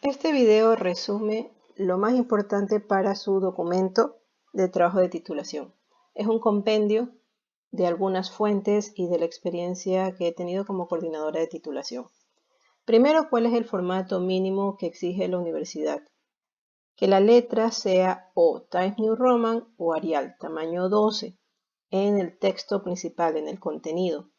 Este video resume lo más importante para su documento de trabajo de titulación. Es un compendio de algunas fuentes y de la experiencia que he tenido como coordinadora de titulación. Primero, ¿cuál es el formato mínimo que exige la universidad? Que la letra sea o Times New Roman o Arial, tamaño 12, en el texto principal, en el contenido.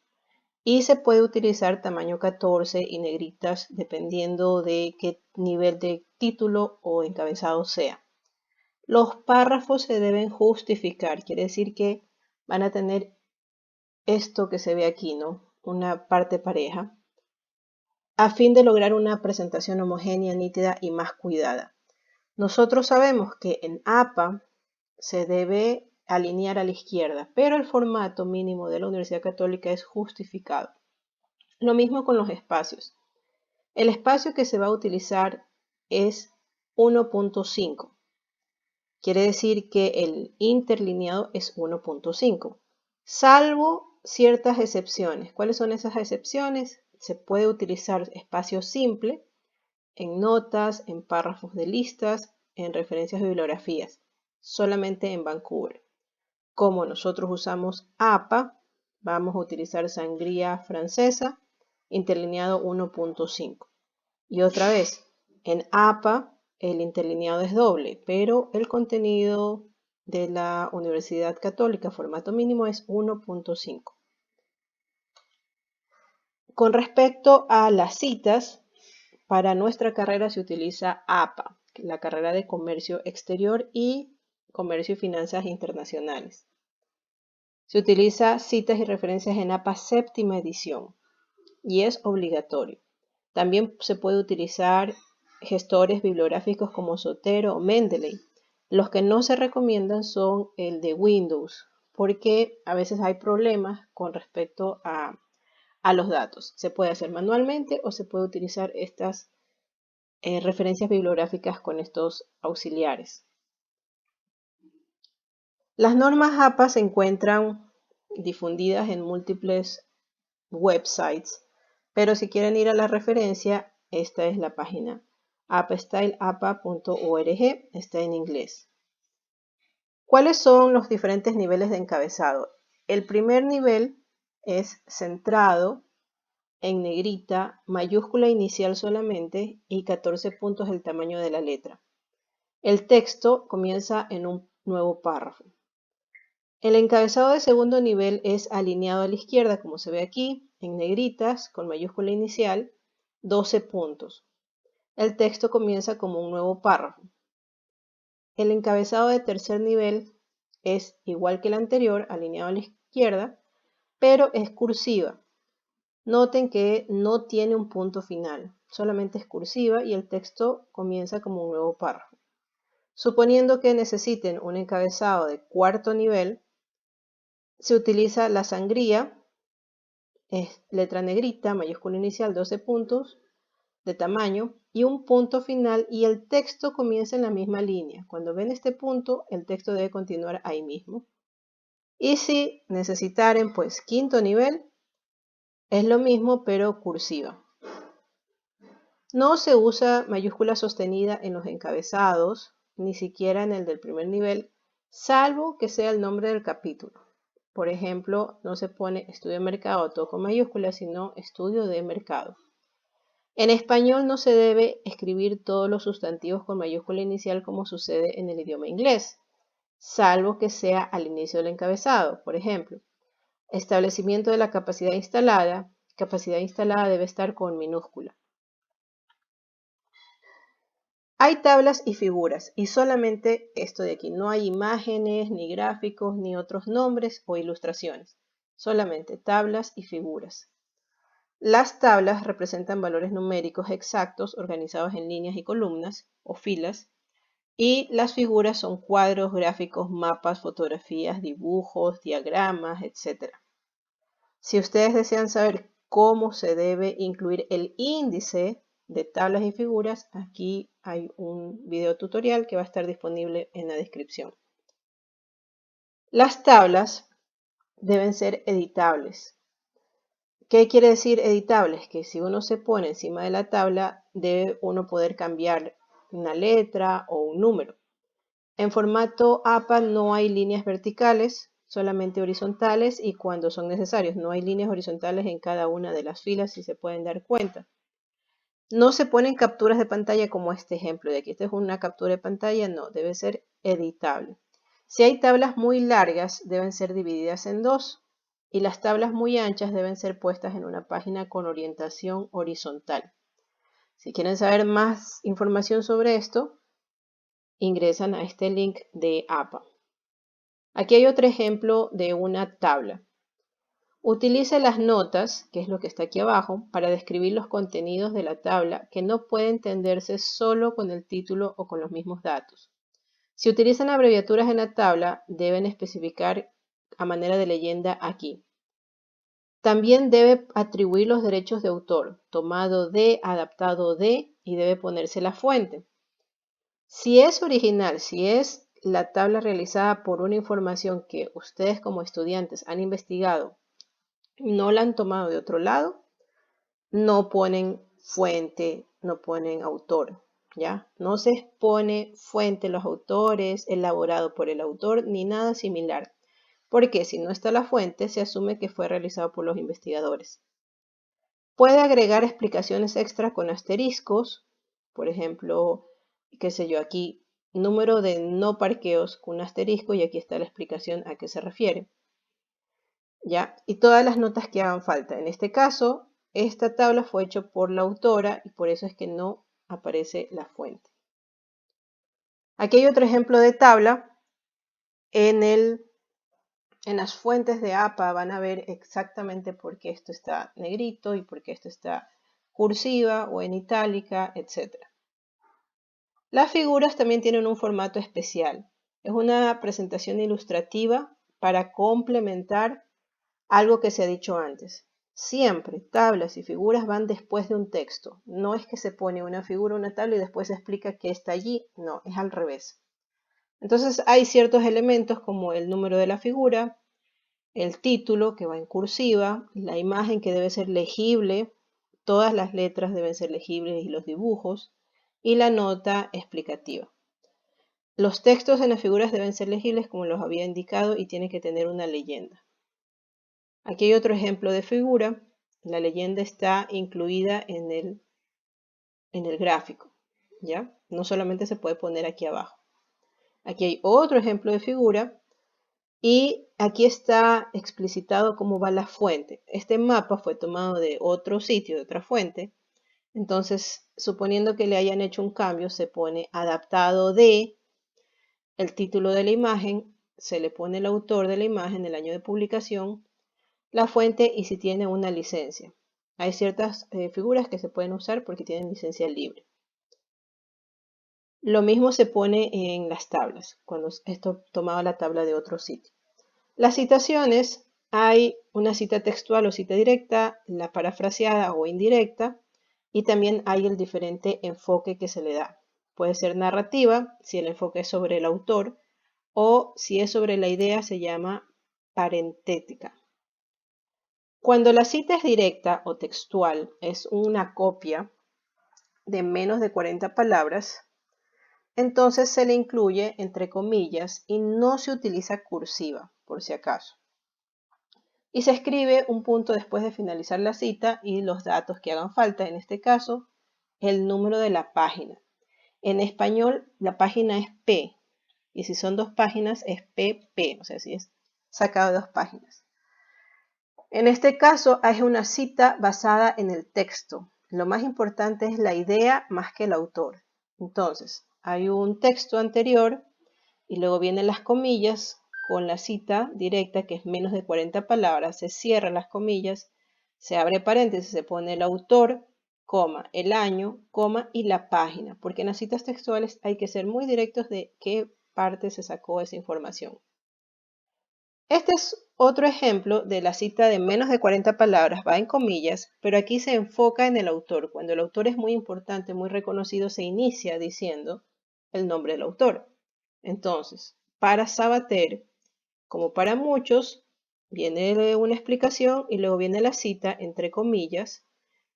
Y se puede utilizar tamaño 14 y negritas dependiendo de qué nivel de título o encabezado sea. Los párrafos se deben justificar, quiere decir que van a tener esto que se ve aquí, ¿no? Una parte pareja, a fin de lograr una presentación homogénea, nítida y más cuidada. Nosotros sabemos que en APA se debe alinear a la izquierda, pero el formato mínimo de la Universidad Católica es justificado. Lo mismo con los espacios. El espacio que se va a utilizar es 1.5. Quiere decir que el interlineado es 1.5, salvo ciertas excepciones. ¿Cuáles son esas excepciones? Se puede utilizar espacio simple en notas, en párrafos de listas, en referencias de bibliografías, solamente en Vancouver. Como nosotros usamos APA, vamos a utilizar sangría francesa, interlineado 1.5. Y otra vez, en APA el interlineado es doble, pero el contenido de la Universidad Católica, formato mínimo, es 1.5. Con respecto a las citas, para nuestra carrera se utiliza APA, la carrera de Comercio Exterior y Comercio y Finanzas Internacionales. Se utiliza citas y referencias en APA séptima edición y es obligatorio. También se puede utilizar gestores bibliográficos como Zotero o Mendeley. Los que no se recomiendan son el de Windows, porque a veces hay problemas con respecto a los datos. Se puede hacer manualmente o se puede utilizar estas referencias bibliográficas con estos auxiliares. Las normas APA se encuentran difundidas en múltiples websites, pero si quieren ir a la referencia, esta es la página apastyleapa.org, está en inglés. ¿Cuáles son los diferentes niveles de encabezado? El primer nivel es centrado, en negrita, mayúscula inicial solamente y 14 puntos el tamaño de la letra. El texto comienza en un nuevo párrafo. El encabezado de segundo nivel es alineado a la izquierda, como se ve aquí, en negritas, con mayúscula inicial, 12 puntos. El texto comienza como un nuevo párrafo. El encabezado de tercer nivel es igual que el anterior, alineado a la izquierda, pero es cursiva. Noten que no tiene un punto final, solamente es cursiva y el texto comienza como un nuevo párrafo. Suponiendo que necesiten un encabezado de cuarto nivel, se utiliza la sangría, es letra negrita, mayúscula inicial, 12 puntos de tamaño y un punto final, y el texto comienza en la misma línea. Cuando ven este punto, el texto debe continuar ahí mismo. Y si necesitaren, pues quinto nivel, es lo mismo pero cursiva. No se usa mayúscula sostenida en los encabezados, ni siquiera en el del primer nivel, salvo que sea el nombre del capítulo. Por ejemplo, no se pone estudio de mercado todo con mayúsculas, sino estudio de mercado. En español no se debe escribir todos los sustantivos con mayúscula inicial como sucede en el idioma inglés, salvo que sea al inicio del encabezado. Por ejemplo, establecimiento de la capacidad instalada debe estar con minúscula. Hay tablas y figuras, y solamente esto de aquí. No hay imágenes, ni gráficos, ni otros nombres o ilustraciones. Solamente tablas y figuras. Las tablas representan valores numéricos exactos organizados en líneas y columnas o filas, y las figuras son cuadros, gráficos, mapas, fotografías, dibujos, diagramas, etc. Si ustedes desean saber cómo se debe incluir el índice de tablas y figuras, aquí hay un video tutorial que va a estar disponible en la descripción. Las tablas deben ser editables. ¿Qué quiere decir editables? Que si uno se pone encima de la tabla, debe uno poder cambiar una letra o un número. En formato APA no hay líneas verticales, solamente horizontales, y cuando son necesarios. No hay líneas horizontales en cada una de las filas, si se pueden dar cuenta. No se ponen capturas de pantalla como este ejemplo de aquí. Esta es una captura de pantalla, no, debe ser editable. Si hay tablas muy largas, deben ser divididas en dos, y las tablas muy anchas deben ser puestas en una página con orientación horizontal. Si quieren saber más información sobre esto, ingresan a este link de APA. Aquí hay otro ejemplo de una tabla. Utilice las notas, que es lo que está aquí abajo, para describir los contenidos de la tabla que no puede entenderse solo con el título o con los mismos datos. Si utilizan abreviaturas en la tabla, deben especificar a manera de leyenda aquí. También debe atribuir los derechos de autor, tomado de, adaptado de, y debe ponerse la fuente. Si es original, si es la tabla realizada por una información que ustedes como estudiantes han investigado, no la han tomado de otro lado, no ponen fuente, no ponen autor, ¿ya? No se pone fuente los autores, elaborado por el autor, ni nada similar. Porque si no está la fuente, se asume que fue realizado por los investigadores. Puede agregar explicaciones extra con asteriscos, por ejemplo, qué sé yo, aquí número de no parqueos con un asterisco y aquí está la explicación a qué se refiere. ¿Ya? Y todas las notas que hagan falta. En este caso, esta tabla fue hecha por la autora y por eso es que no aparece la fuente. Aquí hay otro ejemplo de tabla. En las fuentes de APA van a ver exactamente por qué esto está negrito y por qué esto está cursiva o en itálica, etc. Las figuras también tienen un formato especial. Es una presentación ilustrativa para complementar algo que se ha dicho antes. Siempre tablas y figuras van después de un texto. No es que se pone una figura, una tabla y después se explica qué está allí. No, es al revés. Entonces hay ciertos elementos como el número de la figura, el título que va en cursiva, la imagen que debe ser legible, todas las letras deben ser legibles y los dibujos, y la nota explicativa. Los textos en las figuras deben ser legibles como los había indicado y tiene que tener una leyenda. Aquí hay otro ejemplo de figura. La leyenda está incluida en el gráfico, ¿ya? No solamente se puede poner aquí abajo. Aquí hay otro ejemplo de figura y aquí está explicitado cómo va la fuente. Este mapa fue tomado de otro sitio, de otra fuente. Entonces, suponiendo que le hayan hecho un cambio, se pone adaptado de el título de la imagen, se le pone el autor de la imagen, el año de publicación, la fuente y si tiene una licencia. Hay ciertas figuras que se pueden usar porque tienen licencia libre. Lo mismo se pone en las tablas, cuando esto tomaba la tabla de otro sitio. Las citaciones, hay una cita textual o cita directa, la parafraseada o indirecta, y también hay el diferente enfoque que se le da. Puede ser narrativa, si el enfoque es sobre el autor, o si es sobre la idea se llama parentética. Cuando la cita es directa o textual, es una copia de menos de 40 palabras, entonces se le incluye entre comillas y no se utiliza cursiva, por si acaso. Y se escribe un punto después de finalizar la cita y los datos que hagan falta, en este caso, el número de la página. En español, la página es P, y si son dos páginas es PP, o sea, si es sacado de dos páginas. En este caso, hay una cita basada en el texto. Lo más importante es la idea más que el autor. Entonces, hay un texto anterior y luego vienen las comillas con la cita directa que es menos de 40 palabras. Se cierran las comillas, se abre paréntesis, se pone el autor, coma, el año, coma y la página. Porque en las citas textuales hay que ser muy directos de qué parte se sacó esa información. Este es otro ejemplo de la cita de menos de 40 palabras, va en comillas, pero aquí se enfoca en el autor. Cuando el autor es muy importante, muy reconocido, se inicia diciendo el nombre del autor. Entonces, para Sabater, como para muchos, Viene una explicación y luego viene la cita entre comillas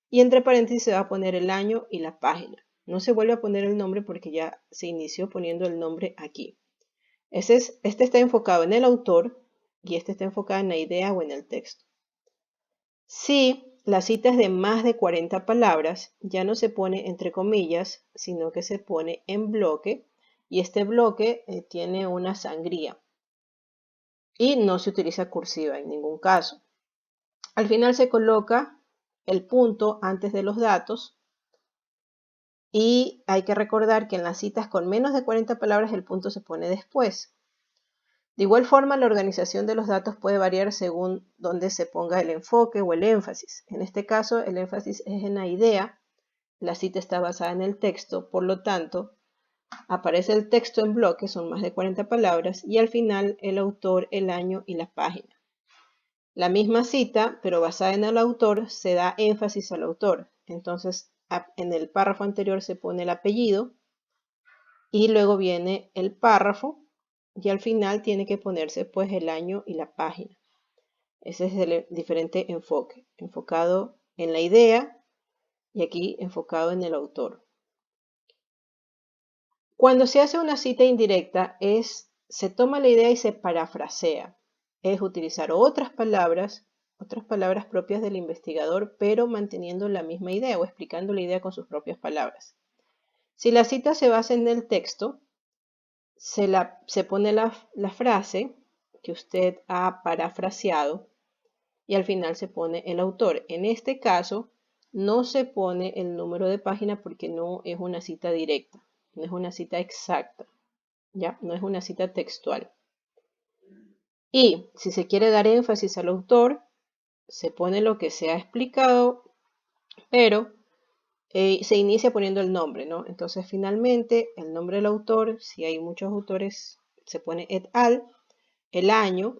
y entre paréntesis se va a poner el año y la página. No se vuelve a poner el nombre porque ya se inició poniendo el nombre aquí. Este está enfocado en el autor y este está enfocado en la idea o en el texto. Si la cita es de más de 40 palabras, ya no se pone entre comillas, sino que se pone en bloque y este bloque tiene una sangría y no se utiliza cursiva en ningún caso. Al final se coloca el punto antes de los datos y hay que recordar que en las citas con menos de 40 palabras el punto se pone después. De igual forma, la organización de los datos puede variar según dónde se ponga el enfoque o el énfasis. En este caso, el énfasis es en la idea, la cita está basada en el texto, por lo tanto, aparece el texto en bloque, son más de 40 palabras, y al final el autor, el año y la página. La misma cita, pero basada en el autor, se da énfasis al autor. Entonces, en el párrafo anterior se pone el apellido y luego viene el párrafo y al final tiene que ponerse pues el año y la página. Ese es el diferente enfoque, enfocado en la idea y aquí enfocado en el autor. Cuando se hace una cita indirecta se toma la idea y se parafrasea. Es utilizar otras palabras propias del investigador, pero manteniendo la misma idea o explicando la idea con sus propias palabras. Si la cita se basa en el texto, se pone la frase que usted ha parafraseado y al final se pone el autor. En este caso, no se pone el número de página porque no es una cita directa, no es una cita exacta, ¿ya? No es una cita textual. Y si se quiere dar énfasis al autor, se pone lo que se ha explicado, pero se inicia poniendo el nombre, ¿no? Entonces, finalmente, el nombre del autor, si hay muchos autores, se pone et al, el año,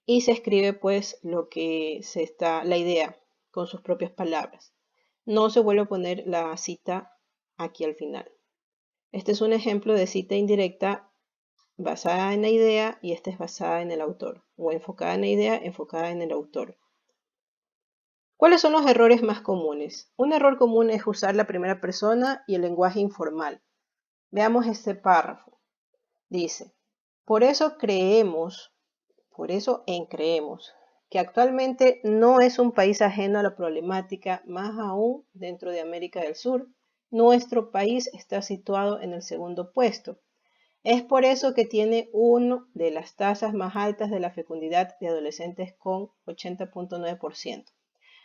y se escribe pues lo que la idea con sus propias palabras. No se vuelve a poner la cita aquí al final. Este es un ejemplo de cita indirecta basada en la idea y esta es basada en el autor, o enfocada en la idea, enfocada en el autor. ¿Cuáles son los errores más comunes? Un error común es usar la primera persona y el lenguaje informal. Veamos este párrafo. Dice, por eso creemos que actualmente no es un país ajeno a la problemática, más aún dentro de América del Sur. Nuestro país está situado en el segundo puesto. Es por eso que tiene una de las tasas más altas de la fecundidad de adolescentes con 80.9%.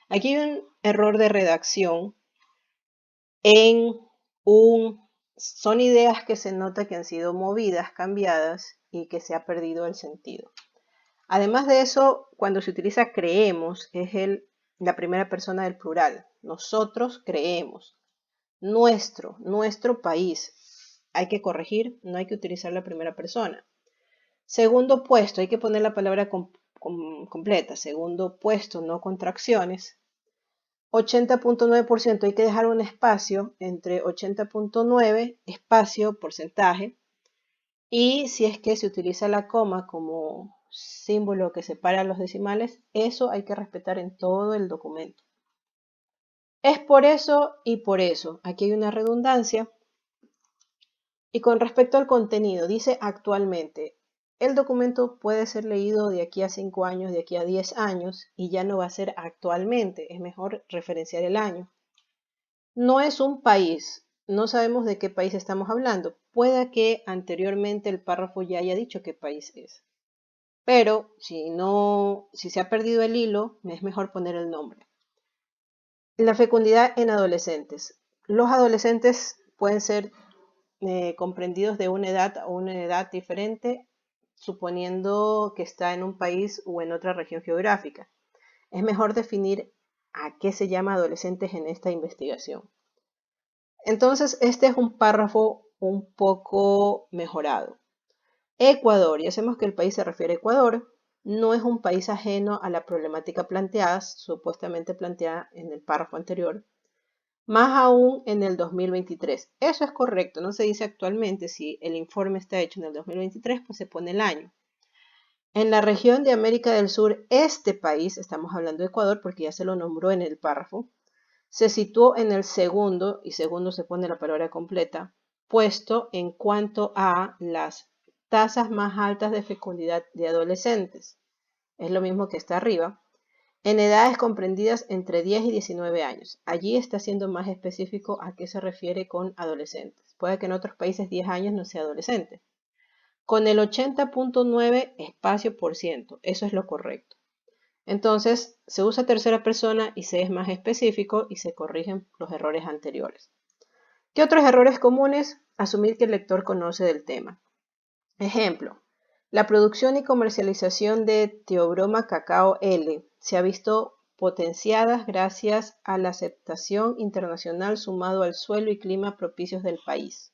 Aquí hay un error de redacción son ideas que se nota que han sido movidas, cambiadas y que se ha perdido el sentido. Además de eso, cuando se utiliza creemos, es la primera persona del plural. Nosotros creemos. Nuestro país. Hay que corregir, no hay que utilizar la primera persona. Segundo puesto, hay que poner la palabra completa. Segundo puesto, no contracciones. 80.9%, hay que dejar un espacio entre 80.9, espacio, porcentaje. Y si es que se utiliza la coma como símbolo que separa los decimales, eso hay que respetar en todo el documento. Es por eso y por eso. Aquí hay una redundancia. Y con respecto al contenido, dice actualmente. El documento puede ser leído de aquí a 5 años, de aquí a 10 años, y ya no va a ser actualmente. Es mejor referenciar el año. No es un país. No sabemos de qué país estamos hablando. Puede que anteriormente el párrafo ya haya dicho qué país es. Pero si se ha perdido el hilo, es mejor poner el nombre. La fecundidad en adolescentes. Los adolescentes pueden ser comprendidos de una edad a una edad diferente, suponiendo que está en un país o en otra región geográfica. Es mejor definir a qué se llama adolescentes en esta investigación. Entonces, este es un párrafo un poco mejorado. Ecuador, ya sabemos que el país se refiere a Ecuador, no es un país ajeno a la problemática planteada, supuestamente planteada en el párrafo anterior, más aún en el 2023. Eso es correcto, no se dice actualmente, si el informe está hecho en el 2023, pues se pone el año. En la región de América del Sur, este país, estamos hablando de Ecuador porque ya se lo nombró en el párrafo, se situó en el segundo, y segundo se pone la palabra completa, puesto en cuanto a las tasas más altas de fecundidad de adolescentes. Es lo mismo que está arriba. En edades comprendidas entre 10 y 19 años. Allí está siendo más específico a qué se refiere con adolescentes. Puede que en otros países 10 años no sea adolescente. Con el 80.9 espacio por ciento. Eso es lo correcto. Entonces, se usa tercera persona y se es más específico y se corrigen los errores anteriores. ¿Qué otros errores comunes? Asumir que el lector conoce del tema. Ejemplo, la producción y comercialización de Theobroma cacao L se ha visto potenciadas gracias a la aceptación internacional sumado al suelo y clima propicios del país.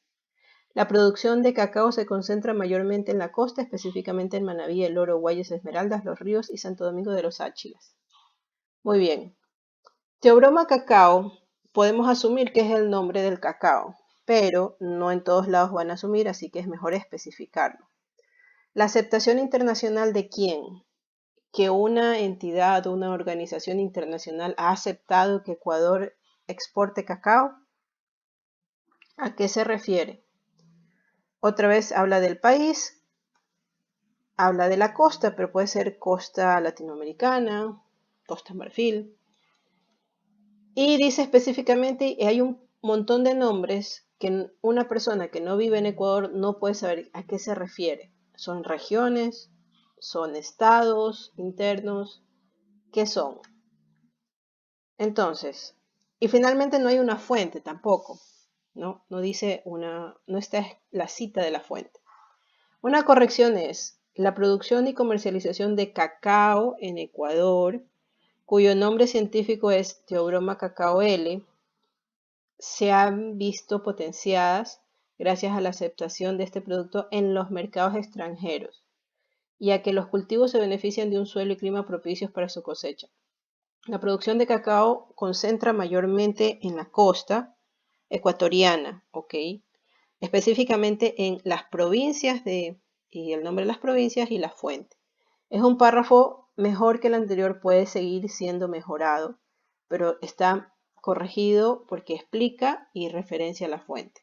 La producción de cacao se concentra mayormente en la costa, específicamente en Manabí, El Oro, Guayas, Esmeraldas, Los Ríos y Santo Domingo de los Áchilas. Muy bien. Theobroma cacao, podemos asumir que es el nombre del cacao, pero no en todos lados van a asumir, así que es mejor especificarlo. ¿La aceptación internacional de quién? Que una entidad o una organización internacional ha aceptado que Ecuador exporte cacao. ¿A qué se refiere? Otra vez habla del país, habla de la costa, pero puede ser costa latinoamericana, costa Marfil. Y dice específicamente, y hay un montón de nombres que una persona que no vive en Ecuador no puede saber a qué se refiere. Son regiones, son estados internos, ¿qué son? Entonces, y finalmente no hay una fuente tampoco, ¿no? No dice no está la cita de la fuente. Una corrección es la producción y comercialización de cacao en Ecuador, cuyo nombre científico es Theobroma cacao L, se han visto potenciadas gracias a la aceptación de este producto en los mercados extranjeros y a que los cultivos se benefician de un suelo y clima propicios para su cosecha. La producción de cacao concentra mayormente en la costa ecuatoriana, ¿ok? Específicamente en las provincias y el nombre de las provincias y la fuente. Es un párrafo mejor que el anterior, puede seguir siendo mejorado, pero está corregido porque explica y referencia a la fuente.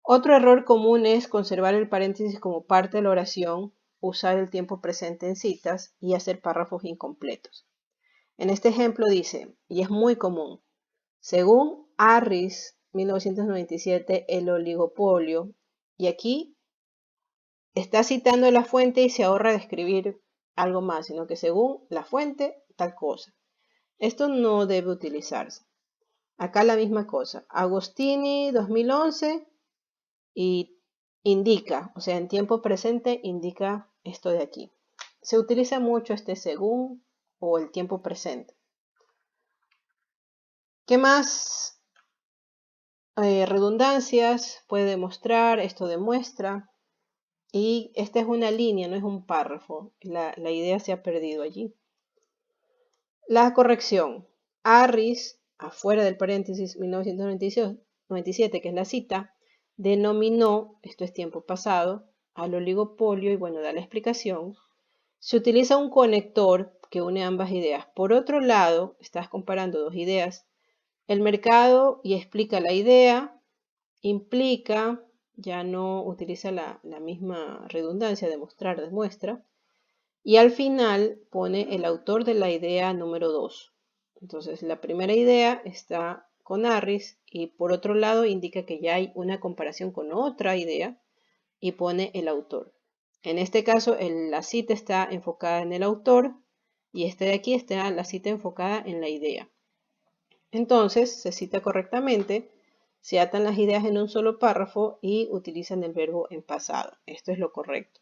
Otro error común es conservar el paréntesis como parte de la oración, usar el tiempo presente en citas y hacer párrafos incompletos. En este ejemplo dice, y es muy común, según Harris, 1997, el oligopolio, y aquí está citando la fuente y se ahorra de escribir algo más, sino que según la fuente, tal cosa. Esto no debe utilizarse. Acá la misma cosa. Agostini, 2011, y indica, o sea, en tiempo presente indica esto de aquí. Se utiliza mucho este según o el tiempo presente. ¿Qué más? Redundancias, puede demostrar, esto demuestra. Y esta es una línea, no es un párrafo. La idea se ha perdido allí. La corrección. Harris, afuera del paréntesis 1997, que es la cita, denominó, esto es tiempo pasado, al oligopolio y bueno, da la explicación. Se utiliza un conector que une ambas ideas. Por otro lado, estás comparando dos ideas. El mercado y explica la idea, implica, ya no utiliza la misma redundancia de mostrar, demuestra. Y al final pone el autor de la idea número 2. Entonces la primera idea está con Harris y por otro lado indica que ya hay una comparación con otra idea y pone el autor. En este caso la cita está enfocada en el autor y este de aquí está la cita enfocada en la idea. Entonces se cita correctamente, se atan las ideas en un solo párrafo y utilizan el verbo en pasado. Esto es lo correcto.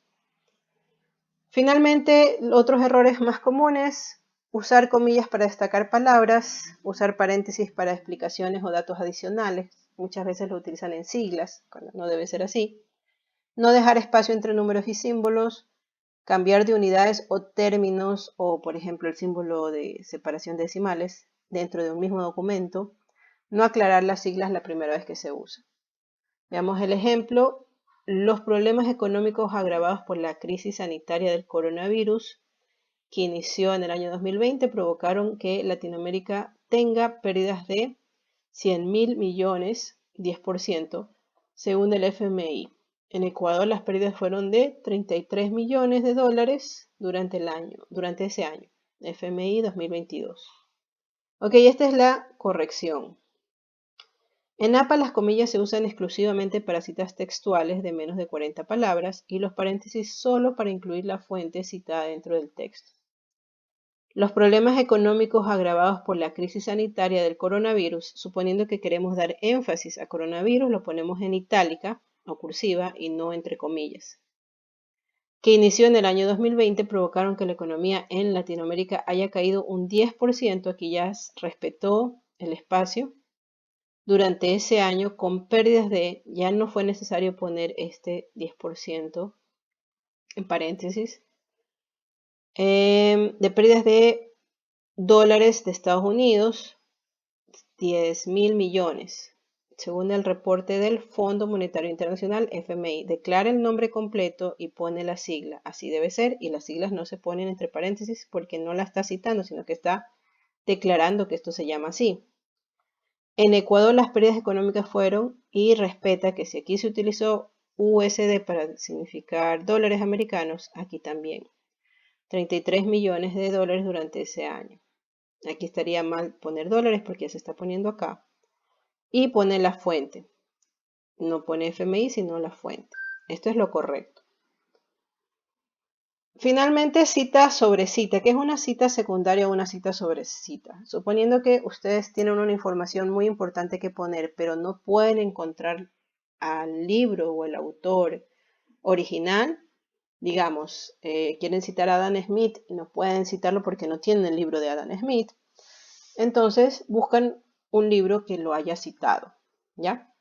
Finalmente, otros errores más comunes, usar comillas para destacar palabras, usar paréntesis para explicaciones o datos adicionales. Muchas veces lo utilizan en siglas, cuando no debe ser así. No dejar espacio entre números y símbolos, cambiar de unidades o términos, o por ejemplo el símbolo de separación de decimales dentro de un mismo documento. No aclarar las siglas la primera vez que se usa. Veamos el ejemplo. los problemas económicos agravados por la crisis sanitaria del coronavirus que inició en el año 2020 provocaron que Latinoamérica tenga pérdidas de 100.000 millones, 10%, según el FMI. En Ecuador las pérdidas fueron de 33 millones de dólares durante ese año, FMI 2022. Ok, esta es la corrección. En APA las comillas se usan exclusivamente para citas textuales de menos de 40 palabras y los paréntesis solo para incluir la fuente citada dentro del texto. Los problemas económicos agravados por la crisis sanitaria del coronavirus, suponiendo que queremos dar énfasis a coronavirus, lo ponemos en itálica o cursiva y no entre comillas, que inició en el año 2020, provocaron que la economía en Latinoamérica haya caído un 10%, aquí ya respetó el espacio, durante ese año con pérdidas ya no fue necesario poner este 10% en paréntesis, de pérdidas de dólares de Estados Unidos, 10.000 millones. Según el reporte del Fondo Monetario Internacional, FMI, declara el nombre completo y pone la sigla. Así debe ser, y las siglas no se ponen entre paréntesis porque no la está citando, sino que está declarando que esto se llama así. En Ecuador las pérdidas económicas fueron, y respeta que si aquí se utilizó USD para significar dólares americanos, aquí también. 33 millones de dólares durante ese año. Aquí estaría mal poner dólares porque ya se está poniendo acá. Y pone la fuente. No pone FMI, sino la fuente. Esto es lo correcto. Finalmente, cita sobre cita. ¿Qué es una cita secundaria o una cita sobre cita? Suponiendo que ustedes tienen una información muy importante que poner, pero no pueden encontrar al libro o el autor original. Digamos, quieren citar a Adam Smith y no pueden citarlo porque no tienen el libro de Adam Smith. Entonces, buscan un libro que lo haya citado, ¿ya?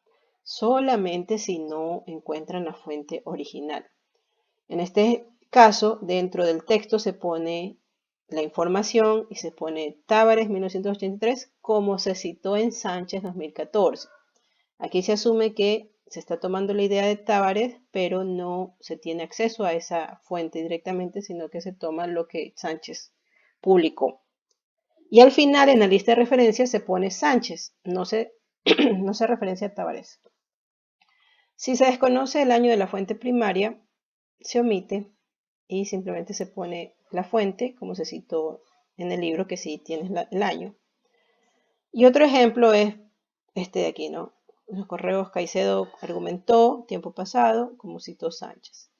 Solamente si no encuentran la fuente original. En este caso, dentro del texto se pone la información y se pone Tavares 1983 como se citó en Sánchez 2014. Aquí se asume que se está tomando la idea de Tavares, pero no se tiene acceso a esa fuente directamente, sino que se toma lo que Sánchez publicó. Y al final, en la lista de referencias, se pone Sánchez, no se referencia a Tavares. Si se desconoce el año de la fuente primaria, se omite y simplemente se pone la fuente, como se citó en el libro, que sí tienes el año. Y otro ejemplo es este de aquí, ¿no? Los correos Caicedo argumentó, tiempo pasado, como citó Sánchez.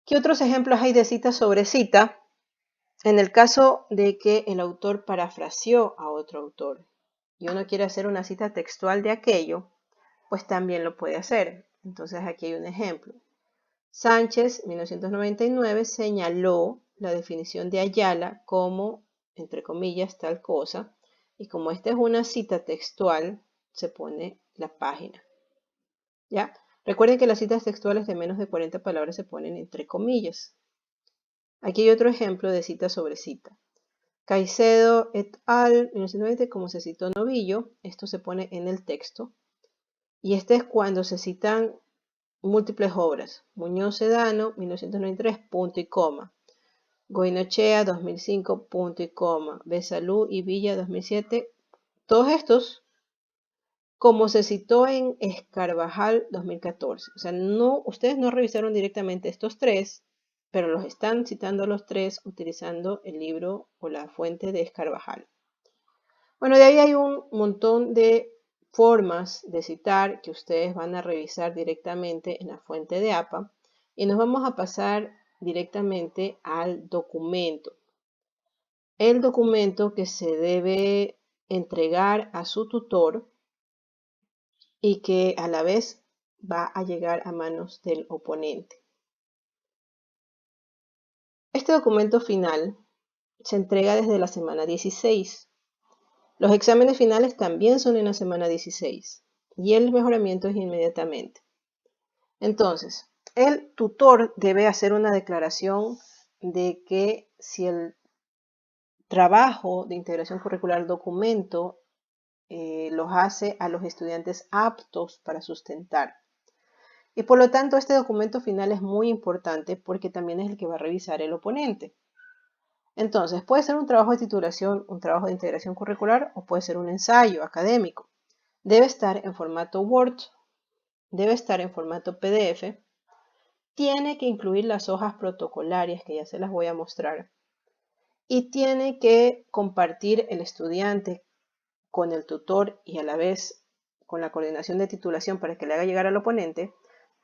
¿Qué otros ejemplos hay de cita sobre cita? En el caso de que el autor parafraseó a otro autor y uno quiere hacer una cita textual de aquello, pues también lo puede hacer. Entonces aquí hay un ejemplo. Sánchez, 1999, señaló la definición de Ayala como, entre comillas, tal cosa, y como esta es una cita textual, se pone la página. ¿Ya? Recuerden que las citas textuales de menos de 40 palabras se ponen entre comillas. Aquí hay otro ejemplo de cita sobre cita. Caicedo et al. 1920, como se citó Novillo, esto se pone en el texto. Y este es cuando se citan múltiples obras. Muñoz Sedano, 1993, punto y coma. Goynochea, 2005, punto y coma. Besalú y Villa, 2007. Todos estos, como se citó en Escarvajal, 2014. O sea, ustedes no revisaron directamente estos tres, pero los están citando los tres utilizando el libro o la fuente de Escarvajal. Bueno, de ahí hay un montón de formas de citar que ustedes van a revisar directamente en la fuente de APA y nos vamos a pasar directamente al documento. El documento que se debe entregar a su tutor y que a la vez va a llegar a manos del oponente. Este documento final se entrega desde la semana 16. Los exámenes finales también son en la semana 16 y el mejoramiento es inmediatamente. Entonces, el tutor debe hacer una declaración de que si el trabajo de integración curricular documento los hace a los estudiantes aptos para sustentar. Y por lo tanto, este documento final es muy importante porque también es el que va a revisar el oponente. Entonces, puede ser un trabajo de titulación, un trabajo de integración curricular o puede ser un ensayo académico. Debe estar en formato Word, debe estar en formato PDF, tiene que incluir las hojas protocolarias que ya se las voy a mostrar y tiene que compartir el estudiante con el tutor y a la vez con la coordinación de titulación para que le haga llegar al oponente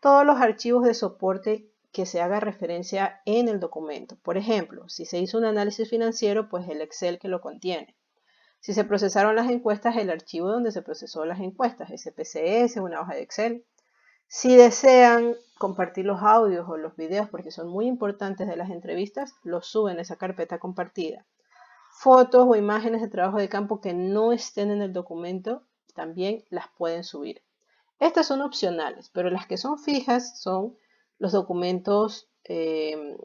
todos los archivos de soporte que se haga referencia en el documento. Por ejemplo, si se hizo un análisis financiero, pues el Excel que lo contiene. Si se procesaron las encuestas, el archivo donde se procesó las encuestas, SPSS, una hoja de Excel. Si desean compartir los audios o los videos, porque son muy importantes de las entrevistas, los suben a esa carpeta compartida. Fotos o imágenes de trabajo de campo que no estén en el documento, también las pueden subir. Estas son opcionales, pero las que son fijas son los documentos de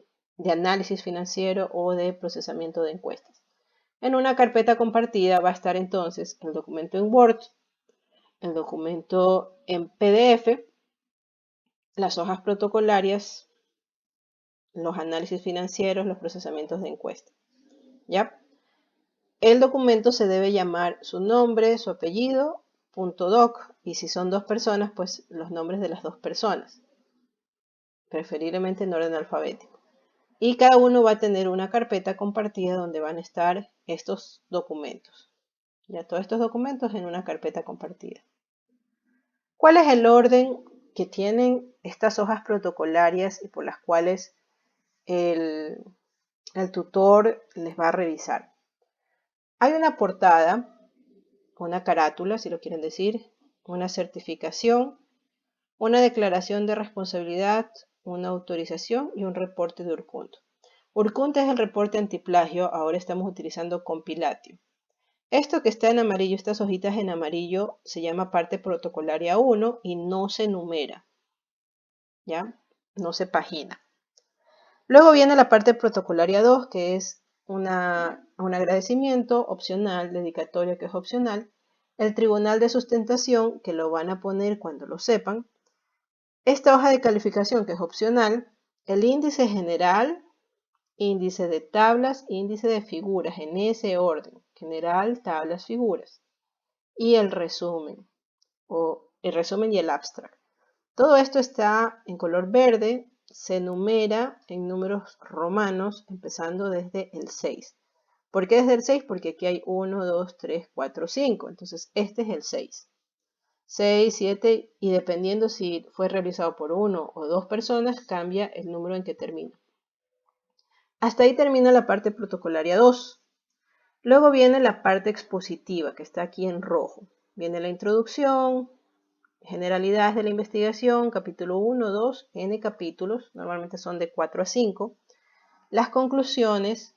análisis financiero o de procesamiento de encuestas. En una carpeta compartida va a estar entonces el documento en Word, el documento en PDF, las hojas protocolarias, los análisis financieros, los procesamientos de encuesta. ¿Ya? El documento se debe llamar su nombre, su apellido, .doc, y si son dos personas, pues los nombres de las dos personas, preferiblemente en orden alfabético. Y cada uno va a tener una carpeta compartida donde van a estar estos documentos. Ya todos estos documentos en una carpeta compartida. ¿Cuál es el orden que tienen estas hojas protocolarias y por las cuales el tutor les va a revisar? Hay una portada, una carátula, si lo quieren decir, una certificación, una declaración de responsabilidad, una autorización y un reporte de Urkunt. Urkunt es el reporte antiplagio, ahora estamos utilizando Compilatio. Esto que está en amarillo, estas hojitas en amarillo, se llama parte protocolaria 1 y no se numera, ¿ya? No se pagina. Luego viene la parte protocolaria 2, que es un agradecimiento opcional, dedicatoria que es opcional, el tribunal de sustentación, que lo van a poner cuando lo sepan, esta hoja de calificación, que es opcional, el índice general, índice de tablas, índice de figuras, en ese orden, general, tablas, figuras, y el resumen, o el resumen y el abstract. Todo esto está en color verde, se numera en números romanos, empezando desde el 6. ¿Por qué desde el 6? Porque aquí hay 1, 2, 3, 4, 5. Entonces, este es el 6. 6, 7, y dependiendo si fue realizado por 1 o 2 personas, cambia el número en que termina. Hasta ahí termina la parte protocolaria 2. Luego viene la parte expositiva, que está aquí en rojo. Viene la introducción, generalidades de la investigación, capítulo 1, 2, N capítulos, normalmente son de 4 a 5. Las conclusiones,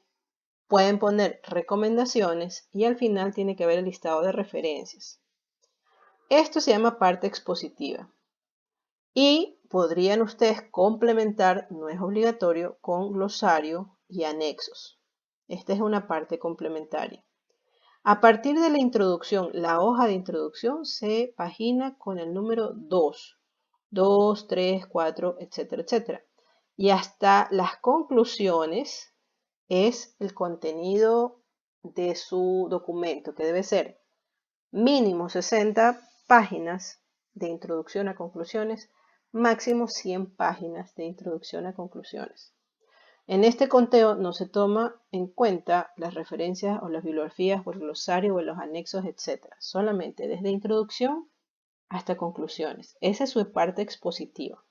pueden poner recomendaciones y al final tiene que haber el listado de referencias. Esto se llama parte expositiva. Y podrían ustedes complementar, no es obligatorio, con glosario y anexos. Esta es una parte complementaria. A partir de la introducción, la hoja de introducción se pagina con el número 2. 2, 3, 4, etcétera, etcétera. Y hasta las conclusiones es el contenido de su documento, que debe ser mínimo 60 páginas de introducción a conclusiones, máximo 100 páginas de introducción a conclusiones. En este conteo no se toma en cuenta las referencias o las bibliografías o el glosario o los anexos, etc. Solamente desde introducción hasta conclusiones. Esa es su parte expositiva.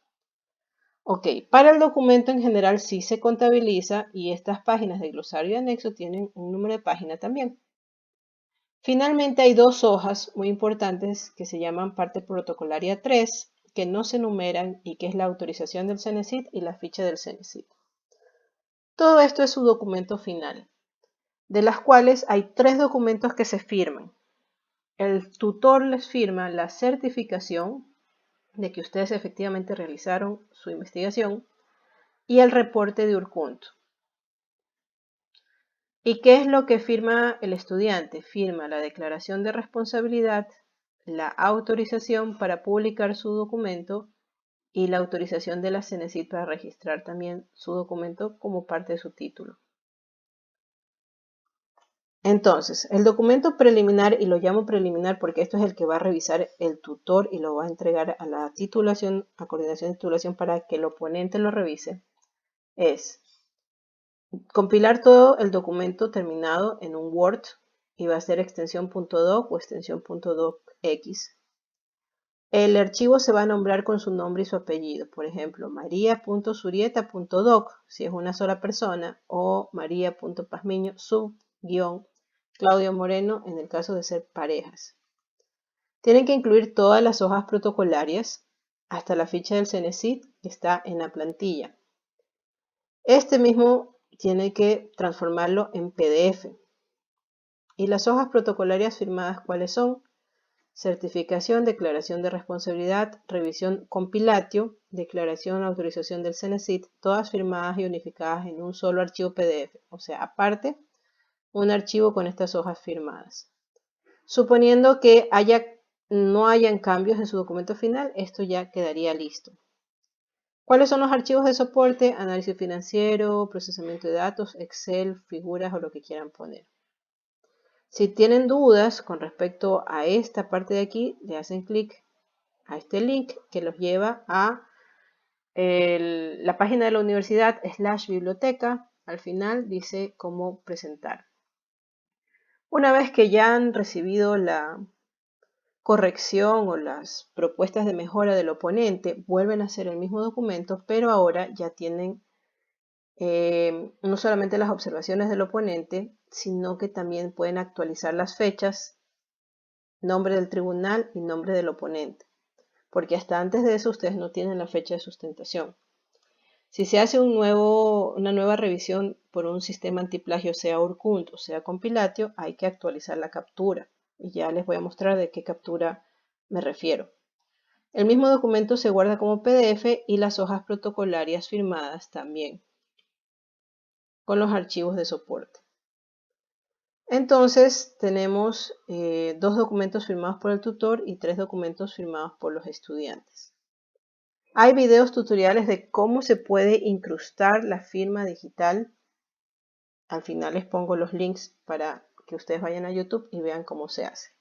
Ok, para el documento en general sí se contabiliza y estas páginas de glosario y anexo tienen un número de página también. Finalmente hay dos hojas muy importantes que se llaman parte protocolaria 3, que no se numeran y que es la autorización del CENESID y la ficha del CENESID. Todo esto es su documento final, de las cuales hay 3 documentos que se firman. El tutor les firma la certificación de que ustedes efectivamente realizaron su investigación y el reporte de Urkunt. ¿Y qué es lo que firma el estudiante? Firma la declaración de responsabilidad, la autorización para publicar su documento y la autorización de la CENESID para registrar también su documento como parte de su título. Entonces, el documento preliminar, y lo llamo preliminar porque esto es el que va a revisar el tutor y lo va a entregar a la titulación, a coordinación de titulación para que el oponente lo revise, es compilar todo el documento terminado en un Word y va a ser extensión .doc o extensión .docx. El archivo se va a nombrar con su nombre y su apellido, por ejemplo, maria.zurieta.doc si es una sola persona, o maria.pazmiño sub- Claudio Moreno en el caso de ser parejas. Tienen que incluir todas las hojas protocolarias hasta la ficha del CENESID que está en la plantilla. Este mismo tiene que transformarlo en PDF. Y las hojas protocolarias firmadas, ¿cuáles son? Certificación, declaración de responsabilidad, revisión compilatio, declaración, autorización del CENESID, todas firmadas y unificadas en un solo archivo PDF, o sea, aparte, un archivo con estas hojas firmadas. Suponiendo que no hayan cambios en su documento final, esto ya quedaría listo. ¿Cuáles son los archivos de soporte? Análisis financiero, procesamiento de datos, Excel, figuras o lo que quieran poner. Si tienen dudas con respecto a esta parte de aquí, le hacen clic a este link que los lleva a la página de la universidad /biblioteca. Al final dice cómo presentar. Una vez que ya han recibido la corrección o las propuestas de mejora del oponente, vuelven a hacer el mismo documento, pero ahora ya tienen no solamente las observaciones del oponente, sino que también pueden actualizar las fechas, nombre del tribunal y nombre del oponente, porque hasta antes de eso ustedes no tienen la fecha de sustentación. Si se hace una nueva revisión por un sistema antiplagio, sea Urkunt o sea Compilatio, hay que actualizar la captura. Y ya les voy a mostrar de qué captura me refiero. El mismo documento se guarda como PDF y las hojas protocolarias firmadas también, con los archivos de soporte. Entonces tenemos 2 documentos firmados por el tutor y 3 documentos firmados por los estudiantes. Hay videos tutoriales de cómo se puede incrustar la firma digital. Al final les pongo los links para que ustedes vayan a YouTube y vean cómo se hace.